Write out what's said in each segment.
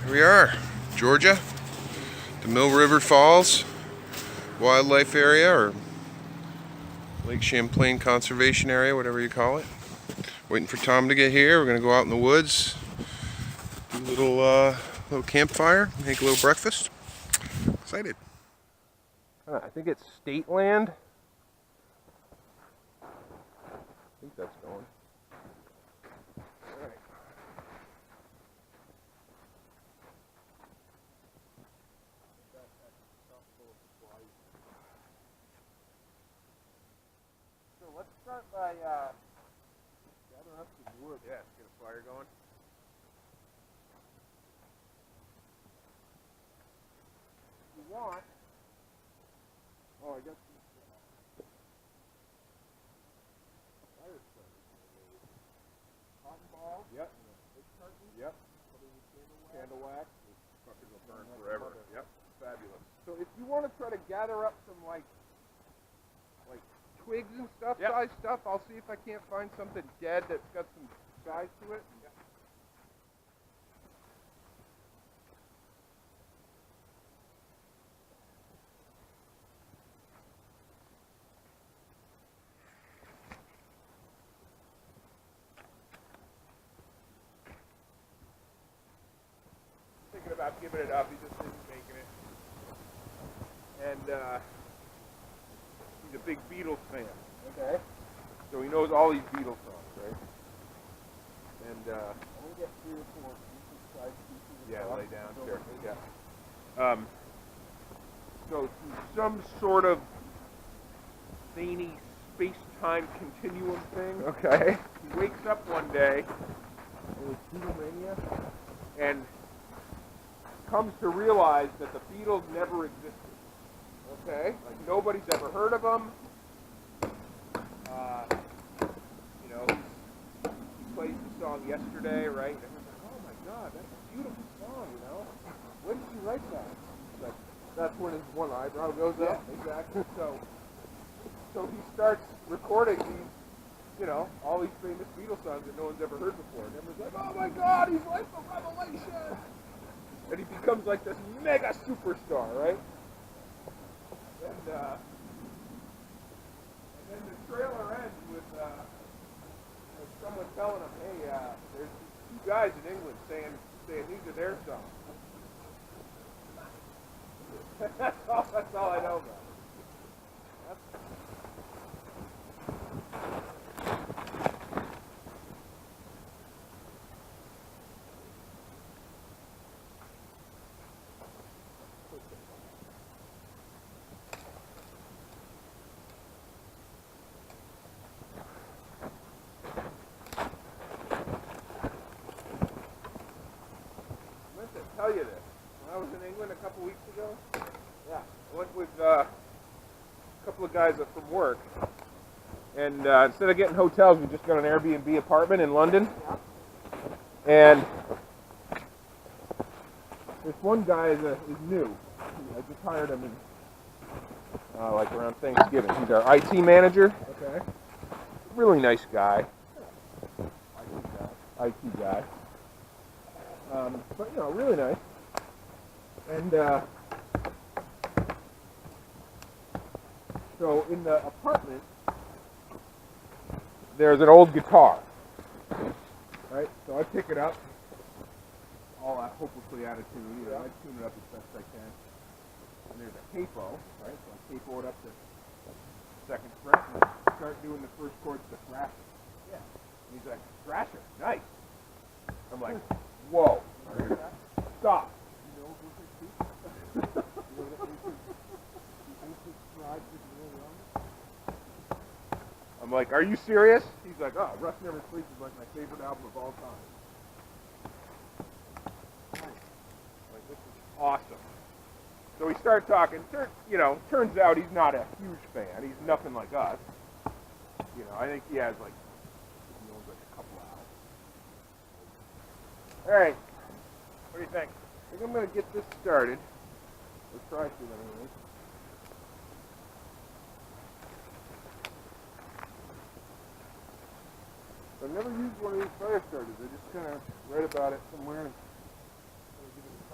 Here we are, Georgia, the Mill River Falls Wildlife Area, or Lake Champlain Conservation Area, whatever you call it. Waiting for Tom to get here. We're gonna go out in the woods, do a little campfire, make a little breakfast. Excited. I think it's state land. I think that's going. All right. So let's start by gathering up some wood. Yeah, let's get a fire going. If you want, I got some fire starters. Cotton balls. Yep. Yep. Candle wax. These fuckers will burn forever. Yep. Fabulous. So if you want to try to gather up some like twigs and stuff, size stuff, I'll see if I can't find something dead that's got some size to it. Yep. Thinking about giving it up, he just isn't making it. And he's a big Beatles fan. Okay. So he knows all these Beatles songs, right? And I'm gonna get 3 or 4 pieces, yeah, lay down, sure. Yeah. So some sort of zany space-time continuum thing. Okay. He wakes up one day with Beatlemania and comes to realize that the Beatles never existed. Okay? Like nobody's ever heard of them. He plays the song Yesterday, right? And everyone's like, oh my God, that's a beautiful song, When did you write that? Like, that's when his one eyebrow goes up. Exactly. So he starts recording these, all these famous Beatles songs that no one's ever heard before. And everyone's like, oh my God, he's like a revelation! And he becomes like this mega superstar, right? And then the trailer ends with someone telling him, hey, there's these 2 guys in England saying these are their songs. That's all I know about it. Tell you this. When I was in England a couple weeks ago, I went with a couple of guys from work, and instead of getting hotels, we just got an Airbnb apartment in London. And this one guy is new. I just hired him in around Thanksgiving. He's our IT manager. Okay. Really nice guy. IT guy. But really nice. And so in the apartment, there's an old guitar, right? So I pick it up, all hopelessly out of tune. I tune it up as best I can. And there's a capo, right? So I capo it up to second fret and start doing the first chords to Thrasher. Yeah. And he's like, Thrasher, nice. I'm like, whoa, stop. I'm like, are you serious? He's like, oh, Rust Never Sleeps is like my favorite album of all time. Like, this is awesome. So we start talking. Turns out he's not a huge fan. He's nothing like us. I think he owns like a couple albums. All right. What do you think? I think I'm going to get this started. Let's try to anyway. I've never used one of these fire starters. I just kind of read about it somewhere and give it a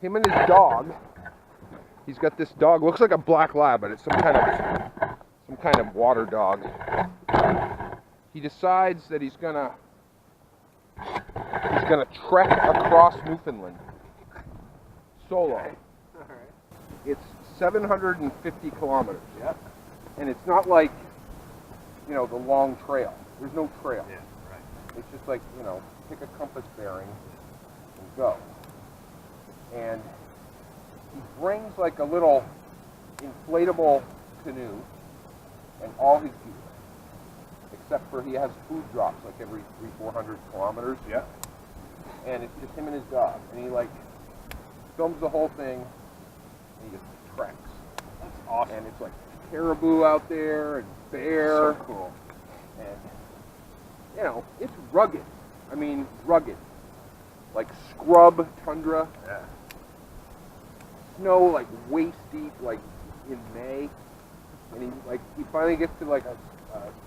him and his dog. He's got this dog. Looks like a black lab, but it's some kind of water dog. He decides that he's gonna trek across Newfoundland solo. Okay. All right. It's 750 kilometers. Yeah. And it's not like, you know, the long trail. There's no trail. Yeah. Right. It's just like, you know, pick a compass bearing and go. And he brings like a little inflatable canoe and all his gear. Except for he has food drops like every 300-400 kilometers. Yeah. And it's just him and his dog. And he like films the whole thing and he just treks. That's awesome. And it's like caribou out there and bear. So cool. And, you know, it's rugged. I mean, rugged. Like scrub tundra. Yeah. Snow like waist deep, like in May. And he finally gets to like a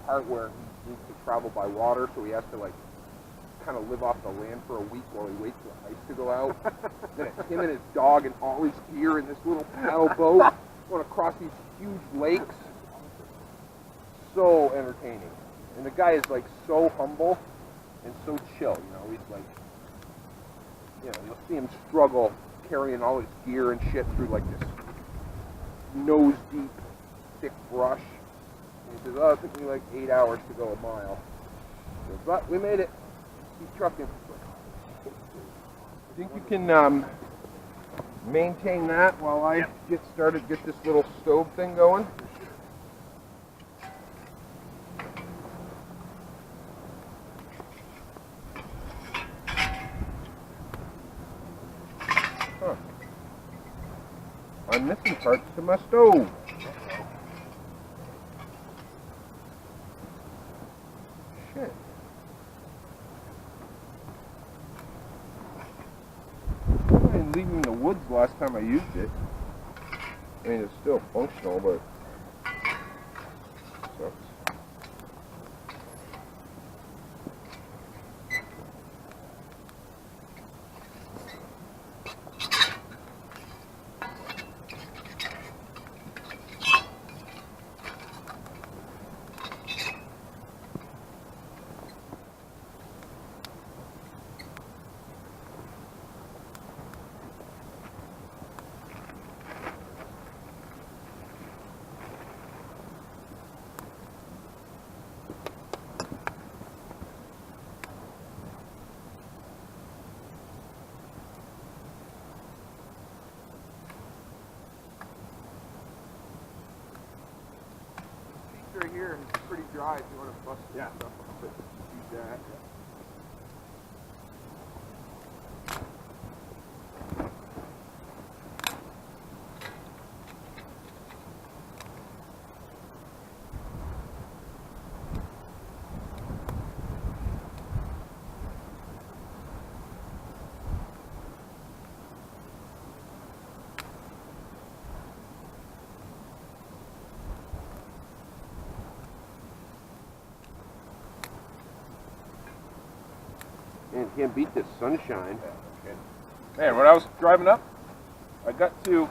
part where he needs to travel by water, so he has to like kind of live off the land for a week while he waits for the ice to go out. Then it's him and his dog and all his gear in this little paddle boat going across these huge lakes. So entertaining. And the guy is like so humble and so chill, you know. He's like, you know, you'll see him struggle carrying all his gear and shit through like this nose deep thick brush. And he says, oh, it took me like 8 hours to go a mile. He goes, but we made it. Keep trucking. I think you can maintain that while I get this little stove thing going. Huh. I'm missing parts to my stove. Shit. I didn't leave it in the woods last time I used it. I mean, it's still functional, but sucks. Right here, and it's pretty dry if you want to bust stuff up, but use that. Man, can't beat this sunshine. Man, when I was driving up, I got to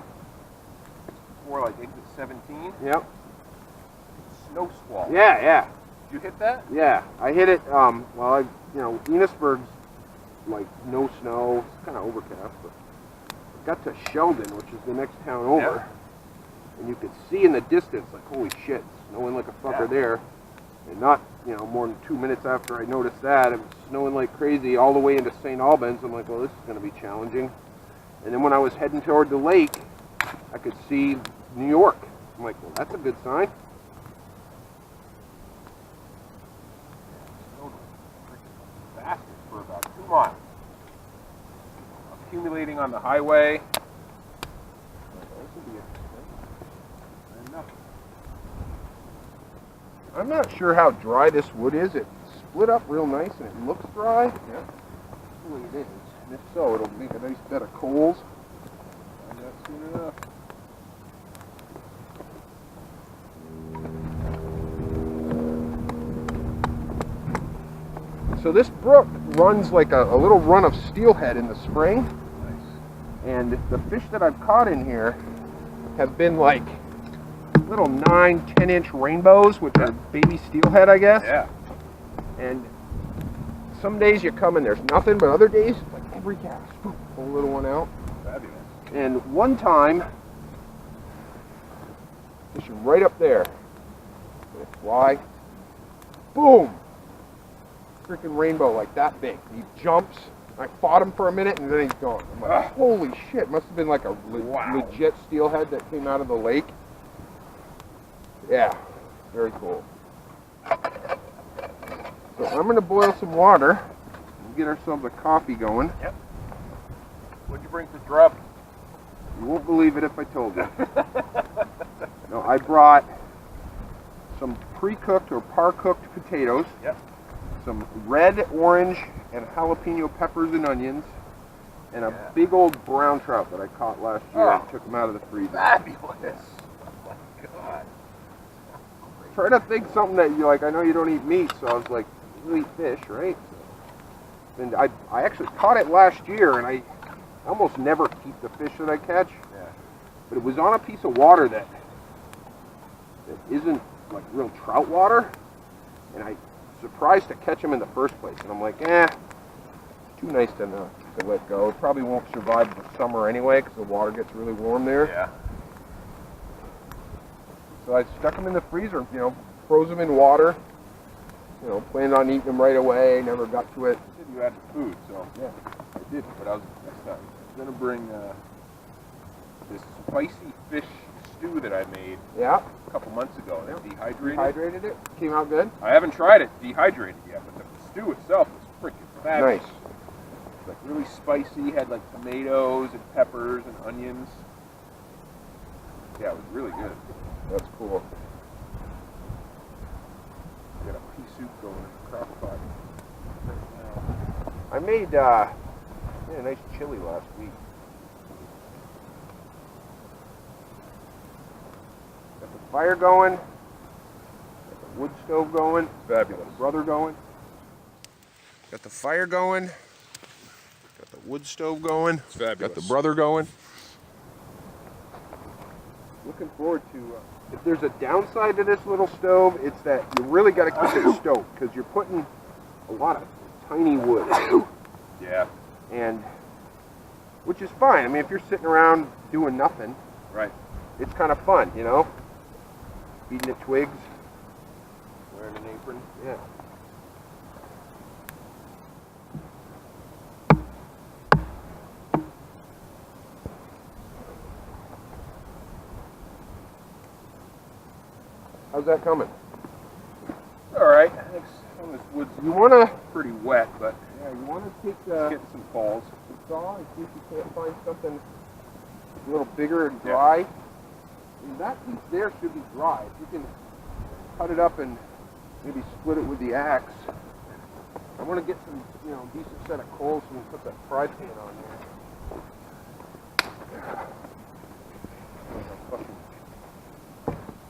more like exit 17. Yep. Snow squall. Yeah. Did you hit that? Yeah, I hit it, Enosburg's like no snow, it's kind of overcast, but I got to Sheldon, which is the next town over, and you could see in the distance, like, holy shit, it's snowing like a fucker there, and not, more than 2 minutes after I noticed that, it was snowing like crazy all the way into St. Albans. I'm like, well, this is going to be challenging. And then when I was heading toward the lake, I could see New York. I'm like, well, that's a good sign. Snowed like a bastard for about 2 miles. Accumulating on the highway. This would be interesting. Enough. I'm not sure how dry this wood is. It split up real nice and it looks dry. Yeah, that's the way it is. And if so, it'll make a nice bed of coals. Find that soon enough. So this brook runs like a little run of steelhead in the spring. Nice. And the fish that I've caught in here have been like little 9-10 inch rainbows with their baby steelhead, I guess. Yeah. And some days you come and there's nothing, but other days, like every cast, pull a little one out. Fabulous. And one time, fishing right up there, they fly, boom, freaking rainbow like that big. He jumps. I fought him for a minute and then he's gone. I'm like, holy shit! Must have been like a legit steelhead that came out of the lake. Yeah, very cool. So I'm gonna boil some water and get ourselves a coffee going. Yep. What'd you bring for grub? You won't believe it if I told you. No, I brought some pre-cooked or par-cooked potatoes. Yep. Some red, orange, and jalapeno peppers and onions, and a big old brown trout that I caught last year and took them out of the freezer. Fabulous. Oh my God. Try to think something that you like. I know you don't eat meat, so I was like, you eat fish, right? And I actually caught it last year, and I almost never keep the fish that I catch. Yeah. But it was on a piece of water that isn't like real trout water, and I surprised to catch them in the first place. And I'm like, it's too nice to let go. It probably won't survive the summer anyway because the water gets really warm there. Yeah. So I stuck them in the freezer, froze them in water. Planned on eating them right away. Never got to it. You said you added food, so Yeah. I did. But I was gonna bring this spicy fish stew that I made Yeah. a couple months ago. And dehydrated. Dehydrated it. Came out good. I haven't tried it dehydrated yet, but the stew itself was freaking fabulous. Nice. It's like really spicy. Had like tomatoes and peppers and onions. Yeah, it was really good. That's cool. Got a pea soup going in the crock pot right now. I made a nice chili last week. Got the fire going. Got the wood stove going. Fabulous. Got the brother going. Got the fire going. Got the wood stove going. It's fabulous. Got the brother going. Looking forward to. If there's a downside to this little stove, it's that you really got to keep it stoked because you're putting a lot of tiny wood. Yeah. And which is fine. I mean, if you're sitting around doing nothing, Right. it's kind of fun, Beating at twigs. Wearing an apron. Yeah. How's that coming? All right. Thanks. Some of this wood's You want to, pretty wet, but you want to take getting some falls. the saw and see if you can't find something a little bigger and dry. And that piece there should be dry. If you can cut it up and maybe split it with the axe. I want to get some, decent set of coals so we can put that fry pan on there.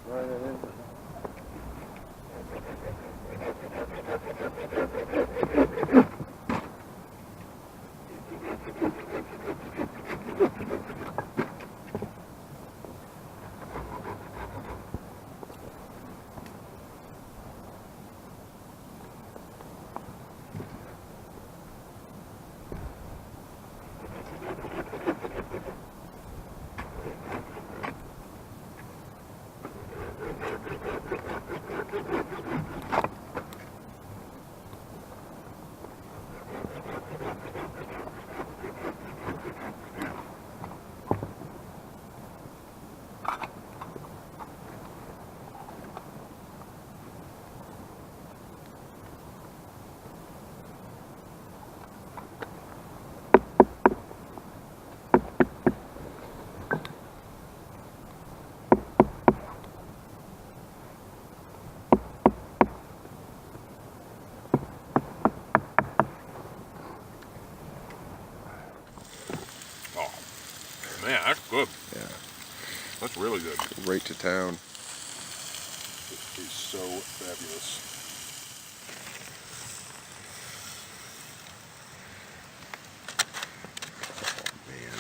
Right in. Man, that's good. Yeah. That's really good. Right to town. It is so fabulous. Oh, man.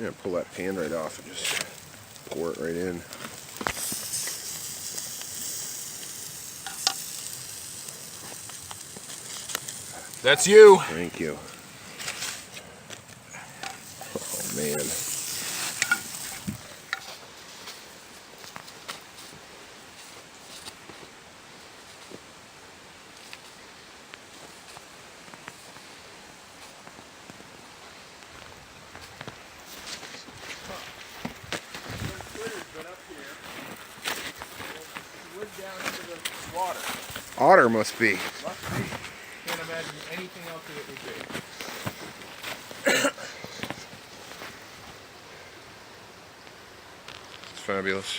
Yeah, pull that pan right off and just pour it right in. That's you. Thank you. Oh man. Down into the water. Otter must be. Must be. Can't imagine anything else that it would be. It's fabulous.